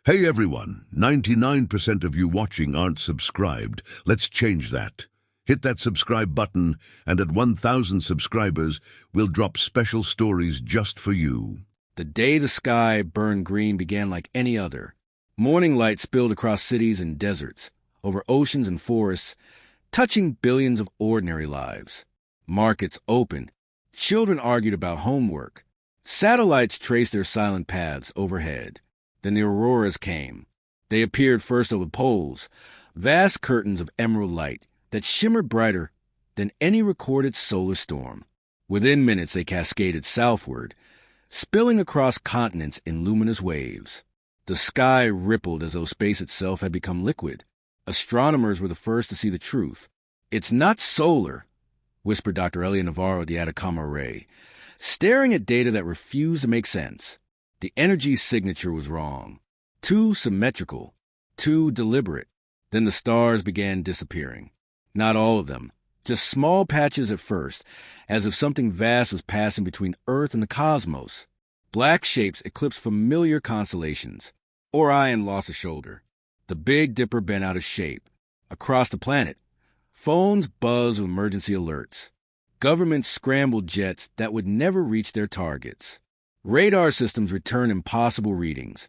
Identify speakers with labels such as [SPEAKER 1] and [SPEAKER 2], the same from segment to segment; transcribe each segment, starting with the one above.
[SPEAKER 1] Hey everyone, 99% of you watching aren't subscribed. Let's change that. Hit that subscribe button, and at 1,000 subscribers, we'll drop special stories just for you.
[SPEAKER 2] The day the sky burned green began like any other. Morning light spilled across cities and deserts, over oceans and forests, touching billions of ordinary lives. Markets opened. Children argued about homework. Satellites traced their silent paths overhead. Then the auroras came. They appeared first over poles, vast curtains of emerald light that shimmered brighter than any recorded solar storm. Within minutes they cascaded southward, spilling across continents in luminous waves. The sky rippled as though space itself had become liquid. Astronomers were the first to see the truth. "It's not solar," whispered Dr. Elliot Navarro at the Atacama Array, staring at data that refused to make sense. The energy signature was wrong. Too symmetrical. Too deliberate. Then the stars began disappearing. Not all of them. Just small patches at first, as if something vast was passing between Earth and the cosmos. Black shapes eclipsed familiar constellations. Orion lost a shoulder. The Big Dipper bent out of shape. Across the planet, phones buzzed with emergency alerts. Governments scrambled jets that would never reach their targets. Radar systems returned impossible readings.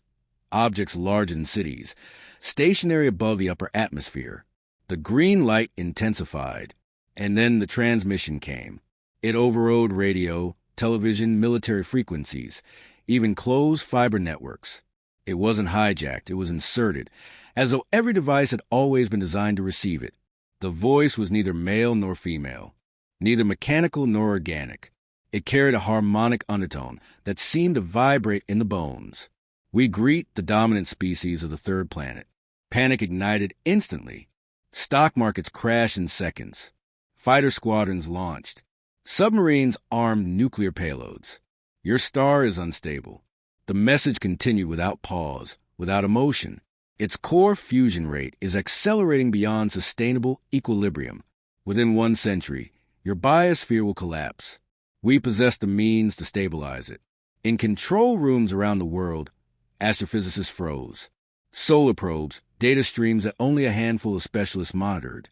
[SPEAKER 2] Objects larger than cities, stationary above the upper atmosphere. The green light intensified. And then the transmission came. It overrode radio, television, military frequencies, even closed fiber networks. It wasn't hijacked, it was inserted, as though every device had always been designed to receive it. The voice was neither male nor female, neither mechanical nor organic. It carried a harmonic undertone that seemed to vibrate in the bones. "We greet the dominant species of the third planet." Panic ignited instantly. Stock markets crashed in seconds. Fighter squadrons launched. Submarines armed nuclear payloads. "Your star is unstable." The message continued without pause, without emotion. Its core fusion rate is accelerating beyond sustainable equilibrium. Within 1 century, your biosphere will collapse. We possess the means to stabilize it. In control rooms around the world, astrophysicists froze. Solar probes, data streams that only a handful of specialists monitored,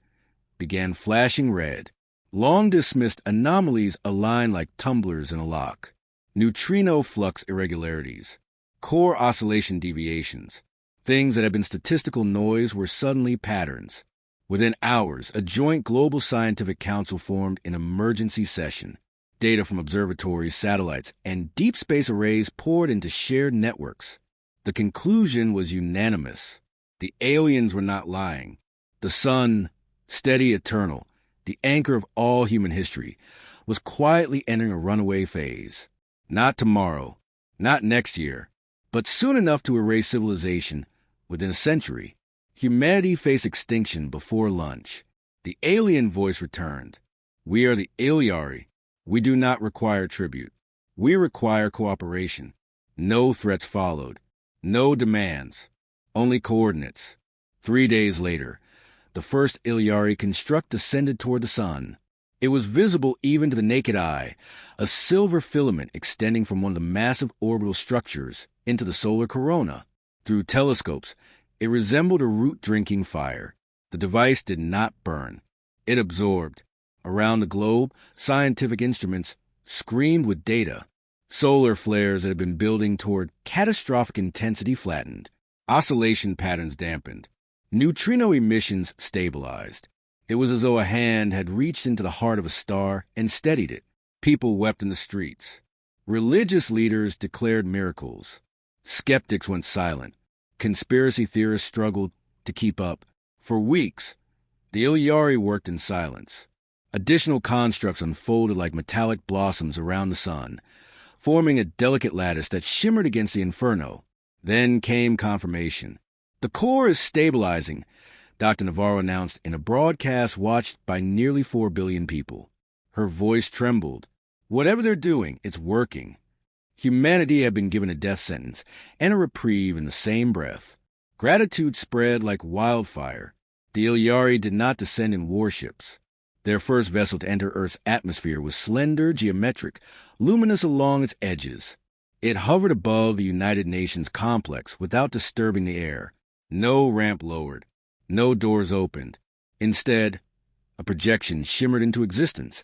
[SPEAKER 2] began flashing red. Long-dismissed anomalies aligned like tumblers in a lock. Neutrino flux irregularities, core oscillation deviations. Things that had been statistical noise were suddenly patterns. Within hours, a joint global scientific council formed in emergency session. Data from observatories, satellites, and deep space arrays poured into shared networks. The conclusion was unanimous. The aliens were not lying. The sun, steady, eternal, the anchor of all human history, was quietly entering a runaway phase. Not tomorrow, not next year, but soon enough to erase civilization within a century. Humanity faced extinction before lunch. The alien voice returned. "We are the Iliari. We do not require tribute. We require cooperation." No threats followed. No demands. Only coordinates. 3 days later, the first Iliari construct descended toward the sun. It was visible even to the naked eye, a silver filament extending from one of the massive orbital structures into the solar corona. Through telescopes, it resembled a root-drinking fire. The device did not burn. It absorbed. Around the globe, scientific instruments screamed with data. Solar flares that had been building toward catastrophic intensity flattened. Oscillation patterns dampened. Neutrino emissions stabilized. It was as though a hand had reached into the heart of a star and steadied it. People wept in the streets. Religious leaders declared miracles. Skeptics went silent. Conspiracy theorists struggled to keep up. For weeks, the Iliari worked in silence. Additional constructs unfolded like metallic blossoms around the sun, forming a delicate lattice that shimmered against the inferno. Then came confirmation. "The core is stabilizing," Dr. Navarro announced in a broadcast watched by nearly 4 billion people. Her voice trembled. "Whatever they're doing, it's working." Humanity had been given a death sentence and a reprieve in the same breath. Gratitude spread like wildfire. The Iliari did not descend in warships. Their first vessel to enter Earth's atmosphere was slender, geometric, luminous along its edges. It hovered above the United Nations complex without disturbing the air. No ramp lowered, no doors opened. Instead, a projection shimmered into existence,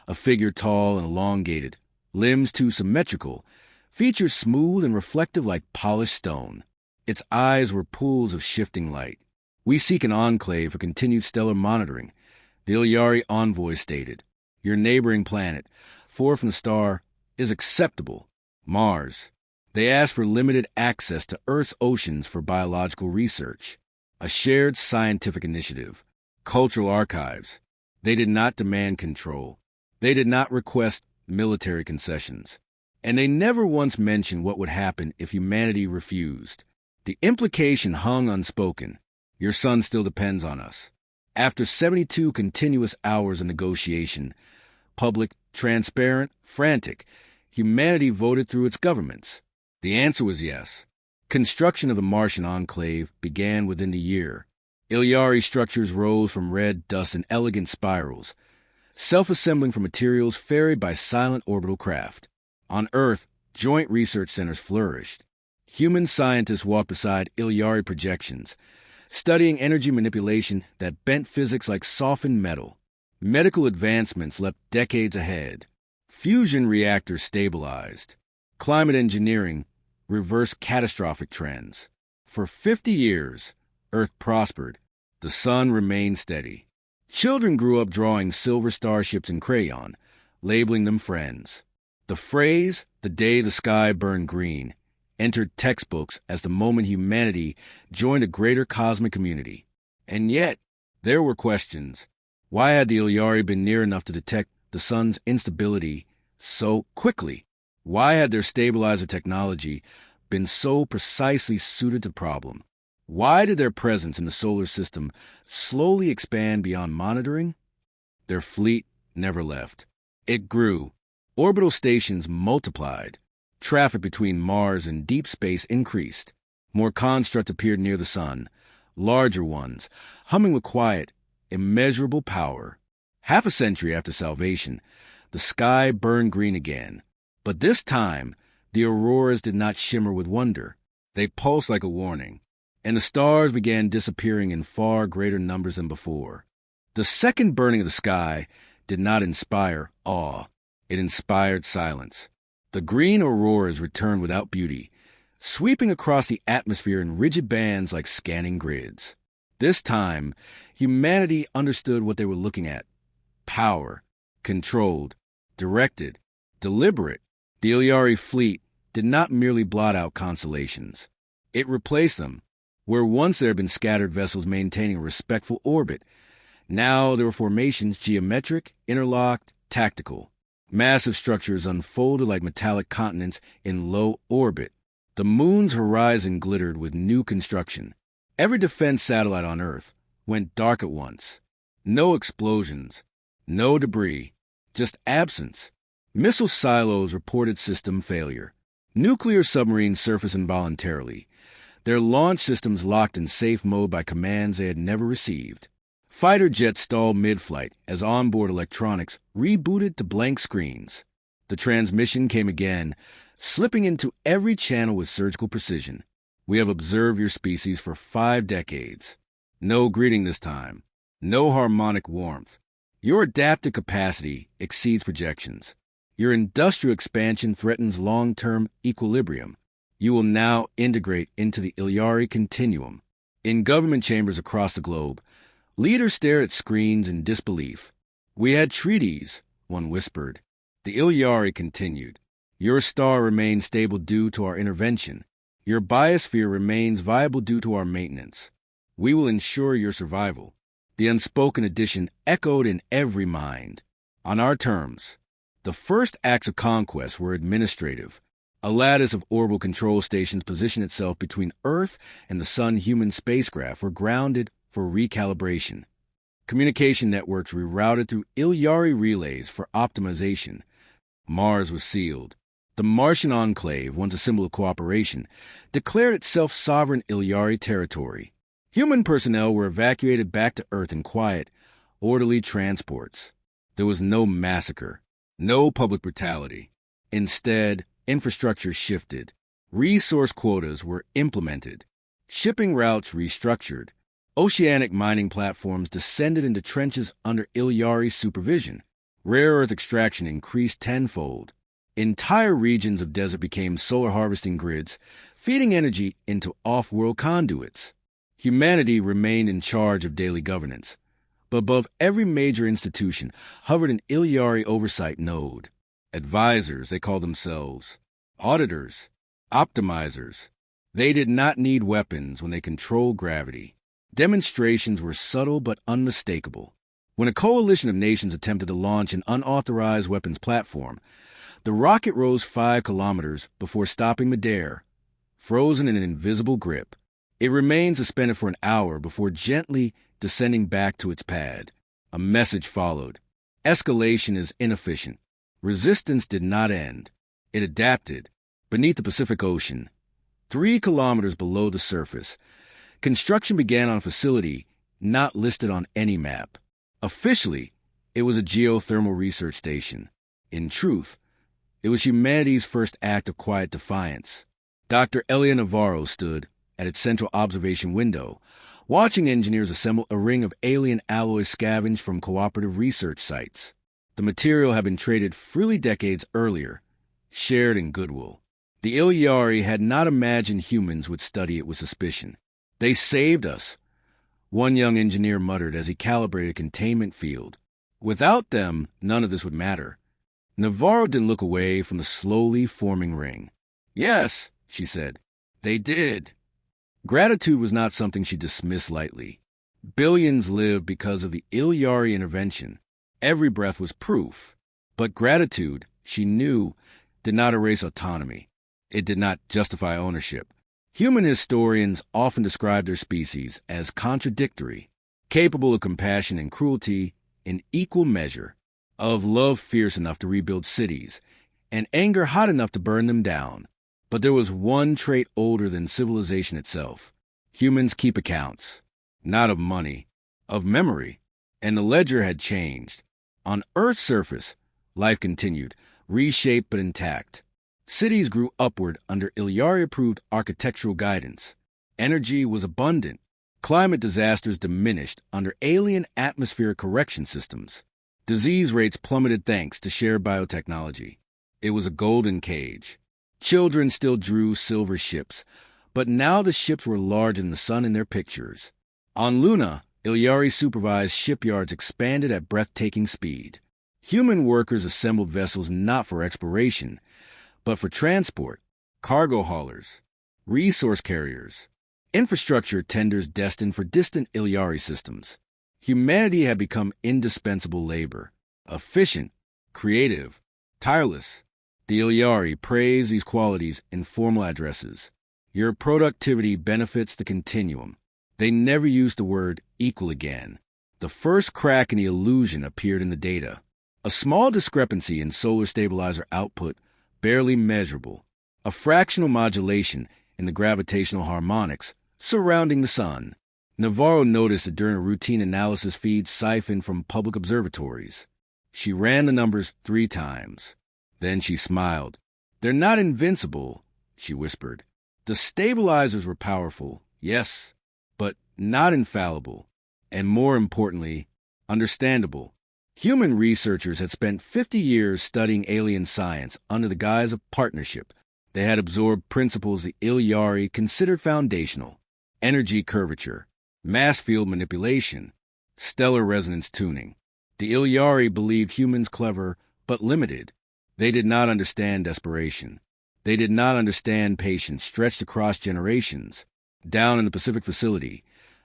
[SPEAKER 2] a figure tall and elongated, limbs too symmetrical, features smooth and reflective like polished stone. Its eyes were pools of shifting light. "We seek an enclave for continued stellar monitoring," the Ilyari envoy stated. "Your neighboring planet, far from the star, is acceptable. Mars." They asked for limited access to Earth's oceans for biological research, a shared scientific initiative, cultural archives. They did not demand control. They did not request military concessions. And they never once mentioned what would happen if humanity refused. The implication hung unspoken. Your son still depends on us. After 72 continuous hours of negotiation, public, transparent, frantic, humanity voted through its governments. The answer was yes. Construction of the Martian enclave began within the year. Ilyari structures rose from red dust in elegant spirals, self-assembling from materials ferried by silent orbital craft. On Earth, joint research centers flourished. Human scientists walked beside Ilyari projections, studying energy manipulation that bent physics like softened metal. Medical advancements leapt decades ahead. Fusion reactors stabilized. Climate engineering reversed catastrophic trends. For 50 years, Earth prospered. The sun remained steady. Children grew up drawing silver starships in crayon, labeling them friends. The phrase, "the day the sky burned green," entered textbooks as the moment humanity joined a greater cosmic community. And yet, there were questions. Why had the Ilyari been near enough to detect the sun's instability so quickly? Why had their stabilizer technology been so precisely suited to the problem? Why did their presence in the solar system slowly expand beyond monitoring? Their fleet never left. It grew. Orbital stations multiplied. Traffic between Mars and deep space increased. More constructs appeared near the sun, larger ones, humming with quiet, immeasurable power. Half a century after salvation, the sky burned green again. But this time, the auroras did not shimmer with wonder. They pulsed like a warning, and the stars began disappearing in far greater numbers than before. The second burning of the sky did not inspire awe. It inspired silence. The green auroras returned without beauty, sweeping across the atmosphere in rigid bands like scanning grids. This time, humanity understood what they were looking at. Power, controlled, directed, deliberate. The Ilyari fleet did not merely blot out constellations. It replaced them. Where once there had been scattered vessels maintaining a respectful orbit, now there were formations geometric, interlocked, tactical. Massive structures unfolded like metallic continents in low orbit. The moon's horizon glittered with new construction. Every defense satellite on Earth went dark at once. No explosions, no debris, just absence. Missile silos reported system failure. Nuclear submarines surfaced involuntarily, their launch systems locked in safe mode by commands they had never received. Fighter jets stalled mid-flight as onboard electronics rebooted to blank screens. The transmission came again, slipping into every channel with surgical precision. "We have observed your species for 5 decades. No greeting this time. No harmonic warmth. Your adaptive capacity exceeds projections. Your industrial expansion threatens long-term equilibrium. You will now integrate into the Ilyari continuum." In government chambers across the globe, leaders stared at screens in disbelief. "We had treaties," one whispered. The Ilyari continued. "Your star remains stable due to our intervention. Your biosphere remains viable due to our maintenance. We will ensure your survival." The unspoken addition echoed in every mind. "On our terms." The first acts of conquest were administrative. A lattice of orbital control stations positioned itself between Earth and the Sun. Human spacecraft were grounded for recalibration. Communication networks rerouted through Ilyari relays for optimization. Mars was sealed. The Martian enclave, once a symbol of cooperation, declared itself sovereign Ilyari territory. Human personnel were evacuated back to Earth in quiet, orderly transports. There was no massacre, no public brutality. Instead, Infrastructure shifted. Resource quotas were implemented. Shipping routes restructured. Oceanic mining platforms descended into trenches under Ilyari's supervision. Rare earth extraction increased tenfold. Entire regions of desert became solar harvesting grids, feeding energy into off-world conduits. Humanity remained in charge of daily governance, but above every major institution hovered an Ilyari oversight node. Advisors, they called themselves. Auditors. Optimizers. They did not need weapons when they controlled gravity. Demonstrations were subtle but unmistakable. When a coalition of nations attempted to launch an unauthorized weapons platform, the rocket rose 5 kilometers before stopping midair, frozen in an invisible grip. It remained suspended for an hour before gently descending back to its pad. A message followed. Escalation is inefficient. Resistance did not end. It adapted. Beneath the Pacific Ocean, 3 kilometers below the surface, construction began on a facility not listed on any map. Officially, it was a geothermal research station. In truth, it was humanity's first act of quiet defiance. Dr. Elia Navarro stood at its central observation window, watching engineers assemble a ring of alien alloys scavenged from cooperative research sites. The material had been traded freely decades earlier, shared in goodwill. The Ilyari had not imagined humans would study it with suspicion. They saved us, one young engineer muttered as he calibrated a containment field. Without them, none of this would matter. Navarro didn't look away from the slowly forming ring. Yes, she said, they did. Gratitude was not something she dismissed lightly. Billions lived because of the Ilyari intervention. Every breath was proof. But gratitude, she knew, did not erase autonomy. It did not justify ownership. Human historians often describe their species as contradictory, capable of compassion and cruelty in equal measure, of love fierce enough to rebuild cities, and anger hot enough to burn them down. But there was one trait older than civilization itself. Humans keep accounts, not of money, of memory, and the ledger had changed. On Earth's surface, life continued, reshaped but intact. Cities grew upward under Ilyari-approved architectural guidance. Energy was abundant. Climate disasters diminished under alien atmospheric correction systems. Disease rates plummeted thanks to shared biotechnology. It was a golden cage. Children still drew silver ships, but now the ships were larger than the sun in their pictures. On Luna, Ilyari-supervised shipyards expanded at breathtaking speed. Human workers assembled vessels not for exploration, but for transport, cargo haulers, resource carriers, infrastructure tenders destined for distant Ilyari systems. Humanity had become indispensable labor, efficient, creative, tireless. The Ilyari praised these qualities in formal addresses. Your productivity benefits the continuum. They never used the word equal again. The first crack in the illusion appeared in the data. A small discrepancy in solar stabilizer output, barely measurable. A fractional modulation in the gravitational harmonics surrounding the sun. Navarro noticed it during a routine analysis feed siphoned from public observatories. She ran the numbers 3 times. Then she smiled. They're not invincible, she whispered. The stabilizers were powerful, yes, but not infallible, and more importantly, understandable. Human researchers had spent 50 years studying alien science under the guise of partnership. They had absorbed principles the Ilyari considered foundational: energy curvature, mass field manipulation, stellar resonance tuning. The Ilyari believed humans clever but limited. They did not understand desperation. They did not understand patience stretched across generations. Down in the Pacific facility,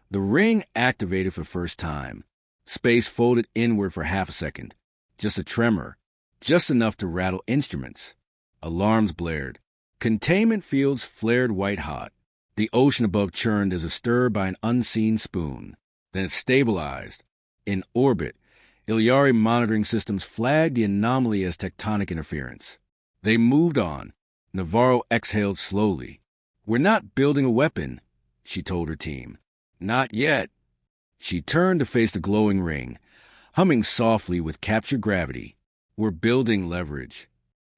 [SPEAKER 2] the ring activated for the first time. Space folded inward for half a second. Just a tremor. Just enough to rattle instruments. Alarms blared. Containment fields flared white-hot. The ocean above churned as if stirred by an unseen spoon. Then it stabilized. In orbit, Ilyari monitoring systems flagged the anomaly as tectonic interference. They moved on. Navarro exhaled slowly. "We're not building a weapon," she told her team. "Not yet." She turned to face the glowing ring, humming softly with captured gravity. "We're building leverage."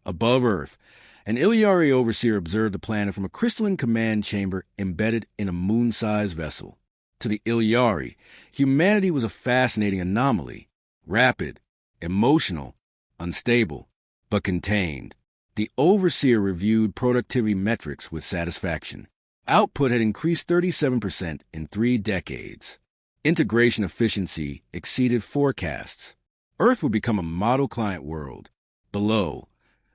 [SPEAKER 2] Above Earth, An Ilyari overseer observed the planet from a crystalline command chamber embedded in a moon-sized vessel. To the Ilyari, humanity was a fascinating anomaly, rapid, emotional, unstable, but contained. The overseer reviewed productivity metrics with satisfaction. Output had increased 37% in 3 decades. Integration efficiency exceeded forecasts. Earth would become a model client world. Below,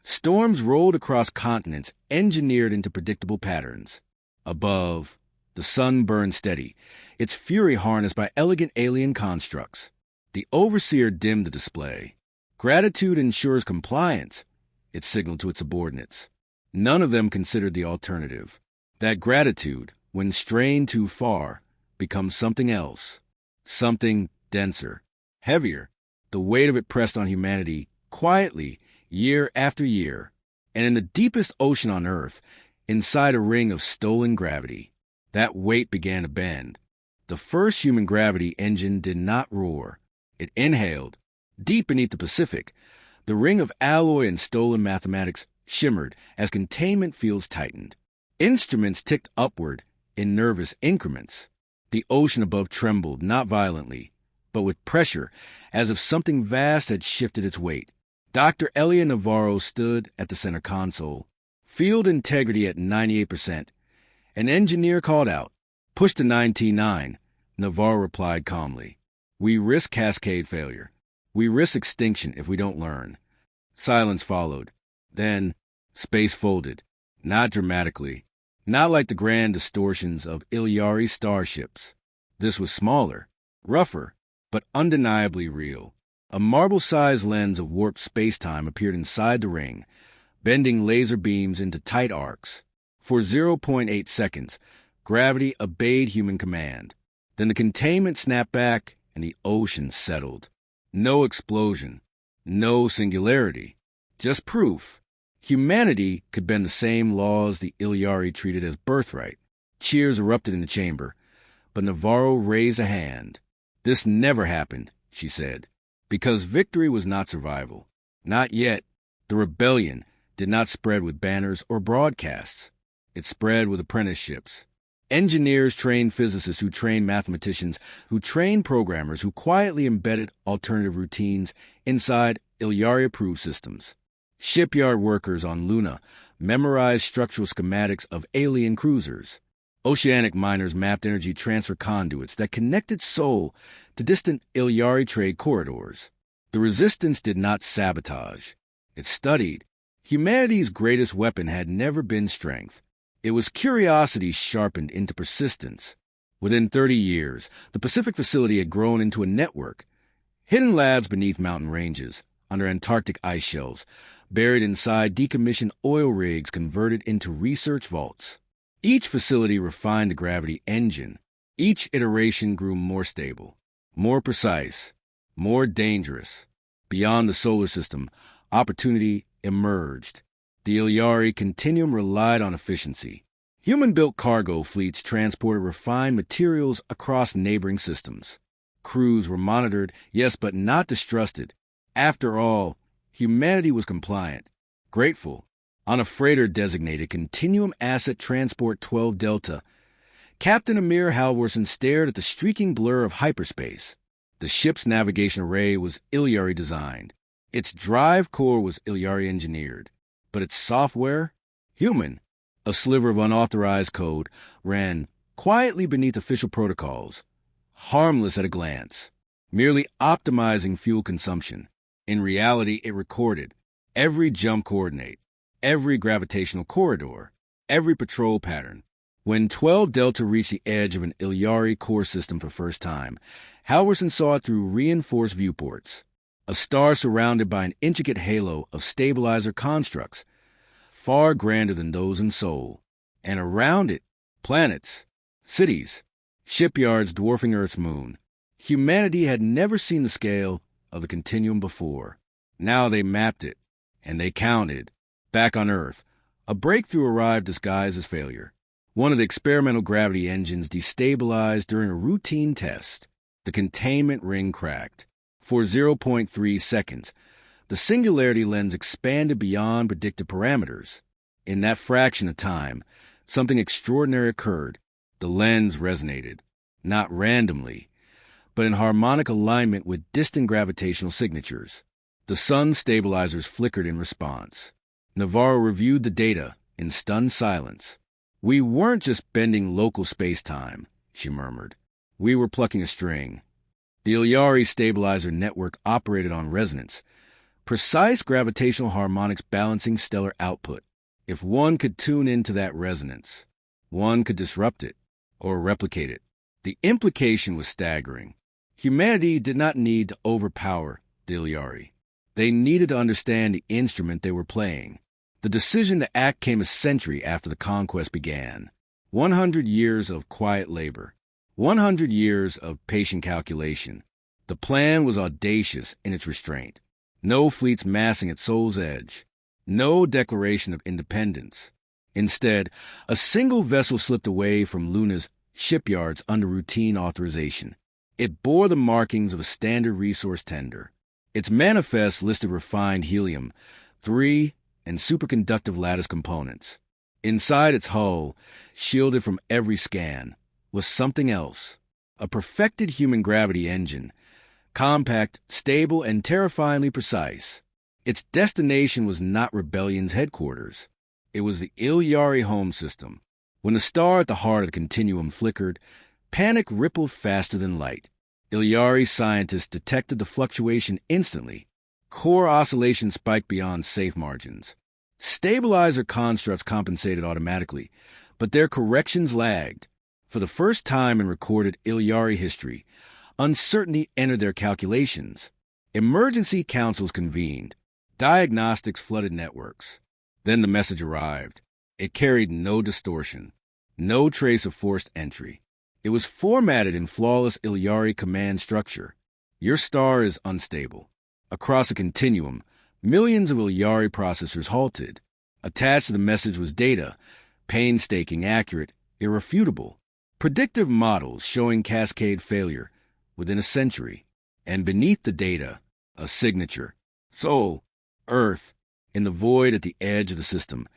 [SPEAKER 2] storms rolled across continents engineered into predictable patterns. Above, the sun burned steady, its fury harnessed by elegant alien constructs. The overseer dimmed the display. Gratitude ensures compliance, it signaled to its subordinates. None of them considered the alternative. That gratitude, when strained too far, becomes something else, something denser, heavier. The weight of it pressed on humanity quietly, year after year, and in the deepest ocean on Earth, inside a ring of stolen gravity, that weight began to bend. The first human gravity engine did not roar. It inhaled. Deep beneath the Pacific, the ring of alloy and stolen mathematics shimmered as containment fields tightened. Instruments ticked upward in nervous increments. The ocean above trembled, not violently, but with pressure, as if something vast had shifted its weight. Dr. Elia Navarro stood at the center console, field integrity at 98%. An engineer called out, "Push to 9T9. Navarro replied calmly, "We risk cascade failure. We risk extinction if we don't learn." Silence followed. Then, space folded. Not dramatically. Not like the grand distortions of Ilyari starships. This was smaller, rougher, but undeniably real. A marble-sized lens of warped space-time appeared inside the ring, bending laser beams into tight arcs. For 0.8 seconds, gravity obeyed human command. Then the containment snapped back, and the ocean settled. No explosion, no singularity, just proof. Humanity could bend the same laws the Ilyari treated as birthright. Cheers erupted in the chamber, but Navarro raised a hand. "This never happened," she said, "because victory was not survival. Not yet. The rebellion did not spread with banners or broadcasts. It spread with apprenticeships. Engineers trained physicists who trained mathematicians, who trained programmers, who quietly embedded alternative routines inside Ilyari-approved systems. Shipyard workers on Luna memorized structural schematics of alien cruisers. Oceanic miners mapped energy transfer conduits that connected Sol to distant Ilyari trade corridors. The resistance did not sabotage. It studied. Humanity's greatest weapon had never been strength. It was curiosity sharpened into persistence. Within 30 years, the Pacific facility had grown into a network. Hidden labs beneath mountain ranges, under Antarctic ice shelves, buried inside decommissioned oil rigs converted into research vaults. Each facility refined the gravity engine. Each iteration grew more stable, more precise, more dangerous. Beyond the solar system, opportunity emerged. The Ilyari continuum relied on efficiency. Human-built cargo fleets transported refined materials across neighboring systems. Crews were monitored, yes, but not distrusted. After all, humanity was compliant, grateful. On a freighter designated Continuum Asset Transport 12 Delta, Captain Amir Halvorsen stared at the streaking blur of hyperspace. The ship's navigation array was Ilyari designed. Its drive core was Ilyari engineered. But its software? Human. A sliver of unauthorized code ran quietly beneath official protocols, harmless at a glance, merely optimizing fuel consumption. In reality, it recorded every jump coordinate, every gravitational corridor, every patrol pattern. When 12 Delta reached the edge of an Ilyari core system for the first time, Halvorsen saw it through reinforced viewports. A star surrounded by an intricate halo of stabilizer constructs, far grander than those in Sol. And around it, planets, cities, shipyards dwarfing Earth's moon. Humanity had never seen the scale of the continuum before. Now they mapped it, and they counted. Back on Earth, a breakthrough arrived disguised as failure. One of the experimental gravity engines destabilized during a routine test. The containment ring cracked. For 0.3 seconds, the singularity lens expanded beyond predicted parameters. in that fraction of time, something extraordinary occurred. The lens resonated, not randomly, but in harmonic alignment with distant gravitational signatures. The sun's stabilizers flickered in response. Navarro reviewed the data in stunned silence. "We weren't just bending local space-time," she murmured. "We were plucking a string." The Ilyari stabilizer network operated on resonance, precise gravitational harmonics balancing stellar output. If one could tune into that resonance, one could disrupt it or replicate it. The implication was staggering. Humanity did not need to overpower the Ilyari. They needed to understand the instrument they were playing. The decision to act came a century after the conquest began. 100 years of quiet labor. 100 years of patient calculation. The plan was audacious in its restraint. No fleets massing at Sol's edge. No declaration of independence. Instead, a single vessel slipped away from Luna's shipyards under routine authorization. It bore the markings of a standard resource tender. Its manifest listed refined helium-3 and superconductive lattice components. Inside its hull, shielded from every scan, was something else. A perfected human gravity engine, compact, stable, and terrifyingly precise. Its destination was not Rebellion's headquarters. It was the Ilyari home system. When the star at the heart of the continuum flickered, panic rippled faster than light. Ilyari scientists detected the fluctuation instantly. Core oscillation spiked beyond safe margins. Stabilizer constructs compensated automatically, but their corrections lagged. For the first time in recorded Ilyari history, uncertainty entered their calculations. Emergency councils convened. Diagnostics flooded networks. Then the message arrived. It carried no distortion, no trace of forced entry. It was formatted in flawless Ilyari command structure. Your star is unstable. Across a continuum, millions of Ilyari processors halted. Attached to the message was data, painstaking, accurate, irrefutable. Predictive models showing cascade failure within a century. And beneath the data, a signature. Sol, Earth, in the void at the edge of the system.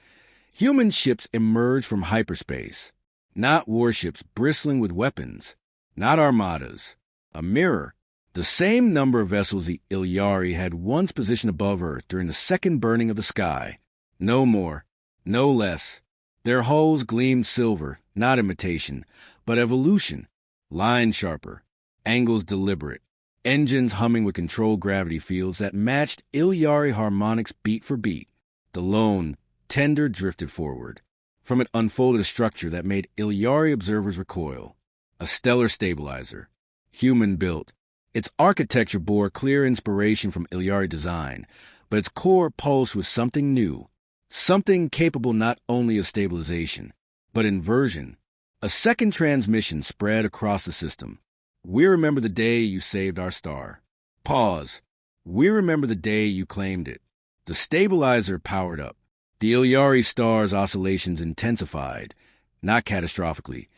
[SPEAKER 2] Human ships emerged from hyperspace. Not warships bristling with weapons. Not armadas. A mirror. The same number of vessels the Ilyari had once positioned above Earth during the second burning of the sky. No more. No less. Their hulls gleamed silver, not imitation, but evolution. Line sharper. Angles deliberate. Engines humming with controlled gravity fields that matched Ilyari harmonics beat for beat. The lone, tender drifted forward. From it unfolded a structure that made Ilyari observers recoil. A stellar stabilizer. Human-built. Its architecture bore clear inspiration from Ilyari design, but its core pulsed with something new. Something capable not only of stabilization, but inversion. A second transmission spread across the system. We remember the day you saved our star. Pause. We remember the day you claimed it. The stabilizer powered up. The Ilyari star's oscillations intensified, not catastrophically,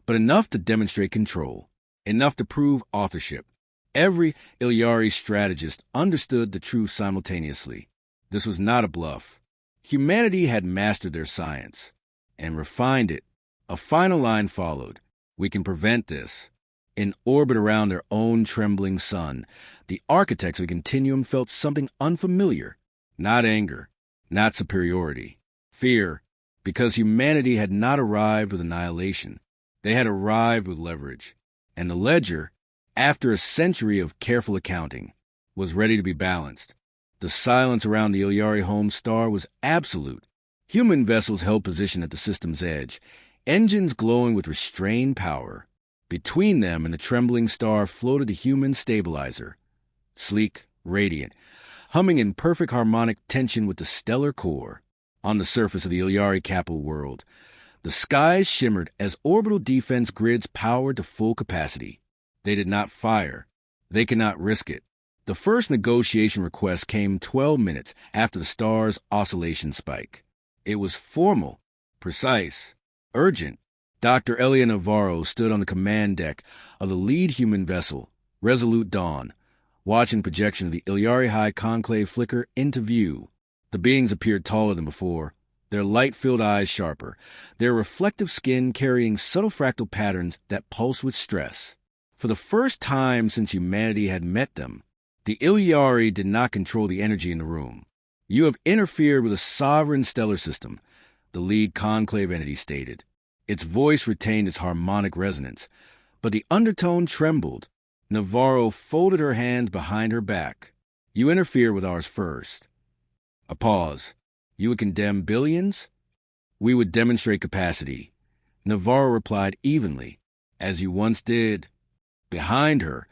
[SPEAKER 2] but enough to demonstrate control, enough to prove authorship. Every Ilyari strategist understood the truth simultaneously. This was not a bluff. Humanity had mastered their science and refined it. A final line followed. We can prevent this. In orbit around their own trembling sun, the architects of the continuum felt something unfamiliar. Not anger, not superiority. Fear, because humanity had not arrived with annihilation. They had arrived with leverage. And the ledger, after a century of careful accounting, was ready to be balanced. The silence around the Ilyari home star was absolute. Human vessels held position at the system's edge, engines glowing with restrained power. Between them and the trembling star floated the human stabilizer, sleek, radiant, humming in perfect harmonic tension with the stellar core. On the surface of the Ilyari capital world, the skies shimmered as orbital defense grids powered to full capacity. They did not fire. They could not risk it. The first negotiation request came 12 minutes after the star's oscillation spike. It was formal, precise, urgent. Dr. Elia Navarro stood on the command deck of the lead human vessel, Resolute Dawn, watching projection of the Ilyari High Conclave flicker into view. The beings appeared taller than before, their light-filled eyes sharper, their reflective skin carrying subtle fractal patterns that pulse with stress. For the first time since humanity had met them, the Ilyari did not control the energy in the room. "You have interfered with a sovereign stellar system," the lead conclave entity stated. Its voice retained its harmonic resonance, but the undertone trembled. Navarro folded her hands behind her back. "You interfere with ours first." A pause. "You would condemn billions?" "We would demonstrate capacity." Navarro replied evenly. "As you once did." Behind her,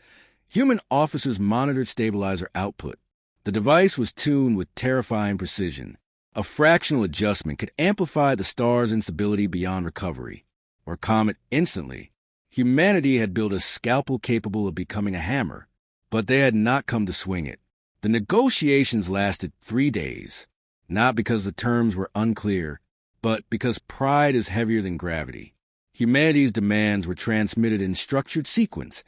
[SPEAKER 2] human officers monitored stabilizer output. The device was tuned with terrifying precision. A fractional adjustment could amplify the star's instability beyond recovery, or calm it instantly. Humanity had built a scalpel capable of becoming a hammer, but they had not come to swing it. The negotiations lasted 3 days, not because the terms were unclear, but because pride is heavier than gravity. Humanity's demands were transmitted in structured sequence,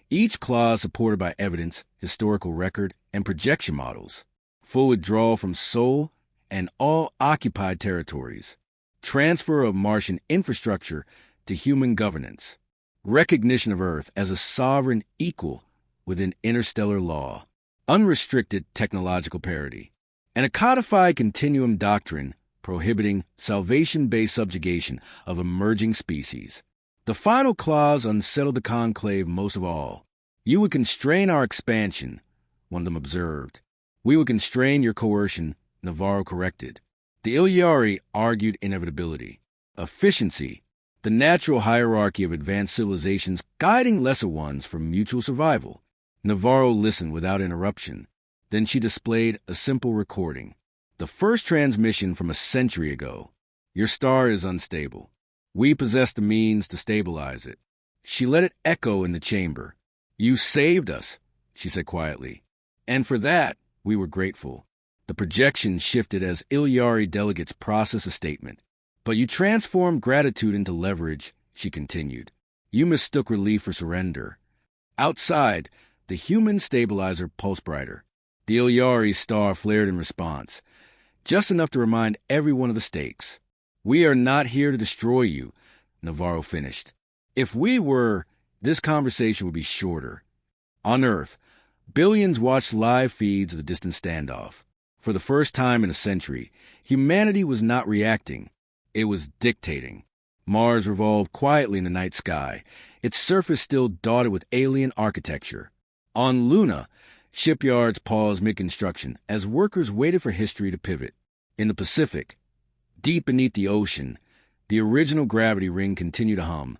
[SPEAKER 2] each clause supported by evidence, historical record, and projection models. Full withdrawal from Sol and all occupied territories. Transfer of Martian infrastructure to human governance. Recognition of Earth as a sovereign equal within interstellar law. Unrestricted technological parity. And a codified continuum doctrine prohibiting salvation-based subjugation of emerging species. The final clause unsettled the conclave most of all. "You would constrain our expansion," one of them observed. "We would constrain your coercion," Navarro corrected. The Ilyari argued inevitability. Efficiency, the natural hierarchy of advanced civilizations guiding lesser ones for mutual survival. Navarro listened without interruption. Then she displayed a simple recording. "The first transmission from a century ago. Your star is unstable. We possess the means to stabilize it." She let it echo in the chamber. "You saved us," she said quietly. "And for that, we were grateful." The projection shifted as Ilyari delegates processed a statement. "But you transformed gratitude into leverage," she continued. "You mistook relief for surrender." Outside, the human stabilizer pulsed brighter. The Ilyari's star flared in response, just enough to remind everyone of the stakes. "We are not here to destroy you," Navarro finished. "If we were, this conversation would be shorter." On Earth, billions watched live feeds of the distant standoff. For the first time in a century, humanity was not reacting. It was dictating. Mars revolved quietly in the night sky, its surface still dotted with alien architecture. On Luna, shipyards paused mid-construction as workers waited for history to pivot. In the Pacific, deep beneath the ocean, the original gravity ring continued to hum,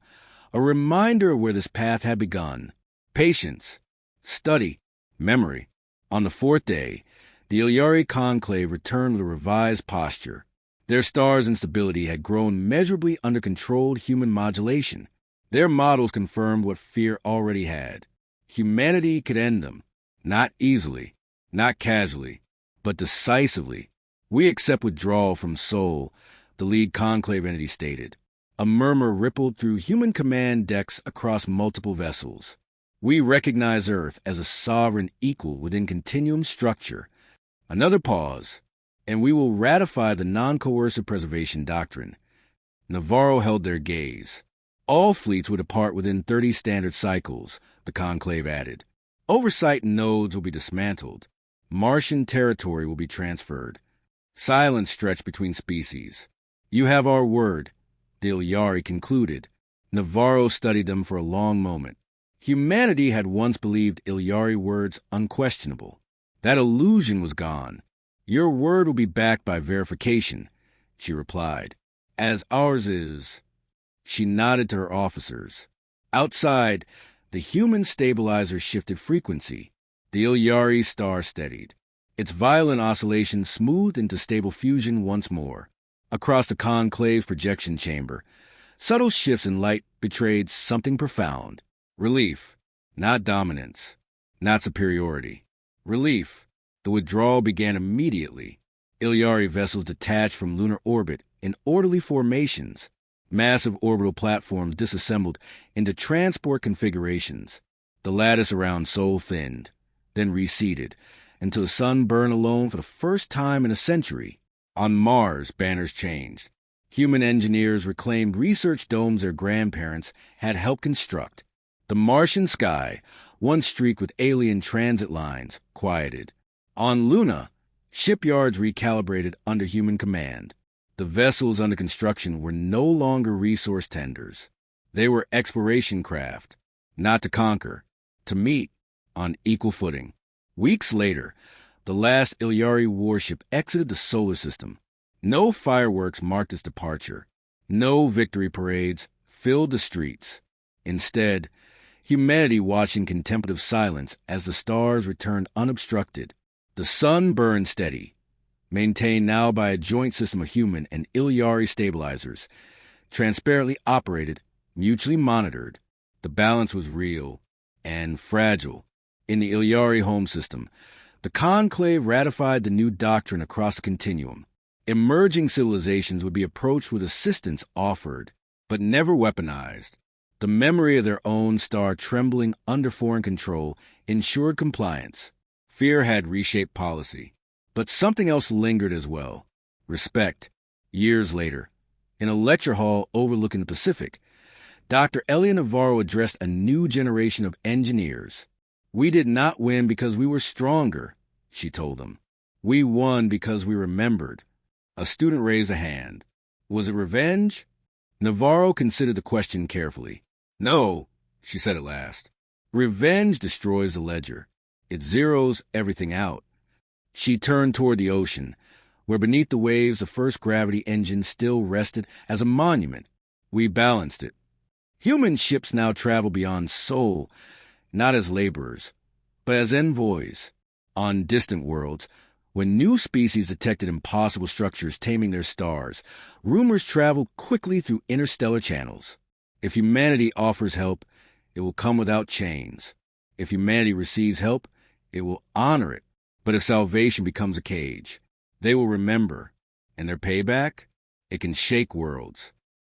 [SPEAKER 2] a reminder of where this path had begun. Patience, study, memory. On the 4th day, the Ilyari conclave returned with a revised posture. Their star's instability had grown measurably under controlled human modulation. Their models confirmed what fear already had. Humanity could end them, not easily, not casually, but decisively. "We accept withdrawal from Sol," the lead conclave entity stated. A murmur rippled through human command decks across multiple vessels. "We recognize Earth as a sovereign equal within continuum structure." Another pause. "And we will ratify the non-coercive preservation doctrine." Navarro held their gaze. "All fleets will depart within 30 standard cycles," the conclave added. "Oversight nodes will be dismantled. Martian territory will be transferred. Silence stretched between species. You have our word," the Ilyari concluded. Navarro studied them for a long moment. Humanity had once believed Ilyari words unquestionable. That illusion was gone. "Your word will be backed by verification," she replied. "As ours is." She nodded to her officers. Outside, the human stabilizer shifted frequency. The Ilyari star steadied. Its violent oscillation smoothed into stable fusion once more. Across the conclave's projection chamber, subtle shifts in light betrayed something profound. Relief, not dominance, not superiority. Relief. The withdrawal began immediately. Ilyari vessels detached from lunar orbit in orderly formations. Massive orbital platforms disassembled into transport configurations. The lattice around Sol thinned, then receded, until the sun burned alone for the first time in a century. On Mars, banners changed. Human engineers reclaimed research domes their grandparents had helped construct. The Martian sky, once streaked with alien transit lines, quieted. On Luna, shipyards recalibrated under human command. The vessels under construction were no longer resource tenders. They were exploration craft, not to conquer, to meet on equal footing. Weeks later, the last Ilyari warship exited the solar system. No fireworks marked its departure. No victory parades filled the streets. Instead, humanity watched in contemplative silence as the stars returned unobstructed. The sun burned steady, maintained now by a joint system of human and Ilyari stabilizers, transparently operated, mutually monitored. The balance was real and fragile. In the Ilyari home system, the conclave ratified the new doctrine across the continuum. Emerging civilizations would be approached with assistance offered, but never weaponized. The memory of their own star trembling under foreign control ensured compliance. Fear had reshaped policy. But something else lingered as well. Respect. Years later, in a lecture hall overlooking the Pacific, Dr. Elia Navarro addressed a new generation of engineers. "We did not win because we were stronger," she told them. "We won because we remembered." A student raised a hand. Was it revenge? Navarro considered the question carefully. "No," she said at last. "Revenge destroys the ledger. It zeroes everything out." She turned toward the ocean, where beneath the waves the first gravity engine still rested as a monument. "We balanced it." Human ships now travel beyond Sol, not as laborers, but as envoys. On distant worlds, when new species detected impossible structures taming their stars, rumors travel quickly through interstellar channels. If humanity offers help, it will come without chains. If humanity receives help, it will honor it. But if salvation becomes a cage, they will remember. And their payback? It can shake worlds.